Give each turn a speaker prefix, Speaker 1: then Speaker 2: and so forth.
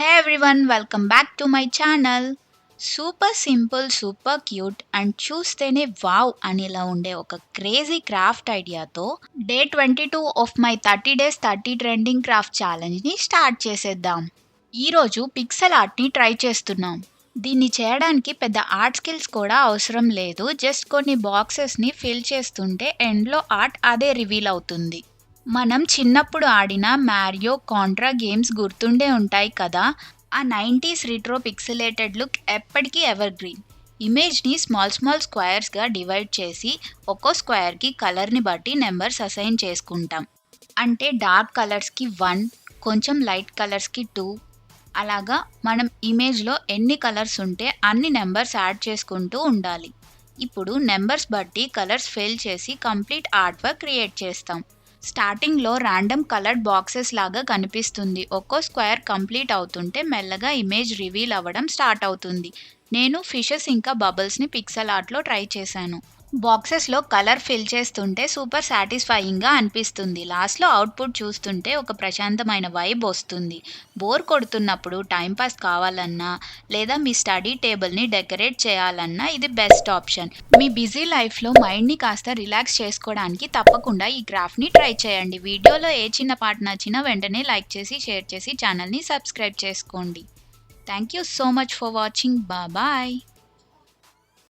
Speaker 1: Hey everyone, welcome back to my channel. Super simple, super cute and చూస్తేనే wow అనేలా ఉండే ఒక crazy craft ఐడియాతో day 22 of my 30 days 30 trending craft ఛాలెంజ్ని start చేసేద్దాం. ఈరోజు పిక్సెల్ ఆర్ట్ని ట్రై చేస్తున్నాం. దీన్ని చేయడానికి పెద్ద ఆర్ట్ స్కిల్స్ కూడా అవసరం లేదు. జస్ట్ కొన్ని బాక్సెస్ని ఫిల్ చేస్తుంటే ఎండ్లో ఆర్ట్ అదే రివీల్ అవుతుంది. మనం చిన్నప్పుడు ఆడిన మ్యారియో, కాంట్రా గేమ్స్ గుర్తుండే ఉంటాయి కదా! ఆ 90s రిట్రో పిక్సెలేటెడ్ లుక్ ఎప్పటికీ ఎవర్ గ్రీన్. ఇమేజ్‌ని స్మాల్ స్మాల్ స్క్వేర్స్‌గా డివైడ్ చేసి ఒక్కో స్క్వేర్‌కి కలర్‌ని బట్టి నంబర్స్ అసైన్ చేసుకుంటాం. అంటే డార్క్ కలర్స్‌కి 1, కొంచెం లైట్ కలర్స్‌కి 2 అలాగా మనం ఇమేజ్‌లో ఎన్ని కలర్స్ ఉంటే అన్ని నంబర్స్ యాడ్ చేసుకుంటూ ఉండాలి. ఇప్పుడు నంబర్స్ బట్టి కలర్స్ ఫిల్ చేసి కంప్లీట్ ఆర్ట్ వర్క్ క్రియేట్ చేస్తాం. స్టార్టింగ్‌లో ర్యాండమ్ కలర్డ్ బాక్సెస్ లాగా కనిపిస్తుంది. ఒక్కో స్క్వేర్ కంప్లీట్ అవుతుంటే మెల్లగా ఇమేజ్ రివీల్ అవ్వడం స్టార్ట్ అవుతుంది. నేను ఫిషెస్ ఇంకా బబుల్స్‌ని పిక్సెల్ ఆర్ట్‌లో ట్రై చేశాను. బాక్సెస్‌లో కలర్ ఫిల్ చేస్తుంటే సూపర్ సాటిస్ఫైయింగ్‌గా అనిపిస్తుంది. లాస్ట్‌లో అవుట్‌పుట్ చూస్తుంటే ఒక ప్రశాంతమైన వైబ్ వస్తుంది. బోర్ కొడుతున్నప్పుడు టైమ్ పాస్ కావాలన్నా, లేదా మీ స్టడీ టేబుల్‌ని డెకరేట్ చేయాలన్నా ఇది బెస్ట్ ఆప్షన్. మీ బిజీ లైఫ్‌లో మైండ్‌ని కాస్త రిలాక్స్ చేసుకోవడానికి తప్పకుండా ఈ క్రాఫ్ట్‌ని ట్రై చేయండి. వీడియోలో ఏ చిన్న పార్ట్ నచ్చినా వెంటనే లైక్ చేసి, షేర్ చేసి ఛానల్‌ని సబ్స్క్రైబ్ చేసుకోండి. Thank you so much for watching. Bye.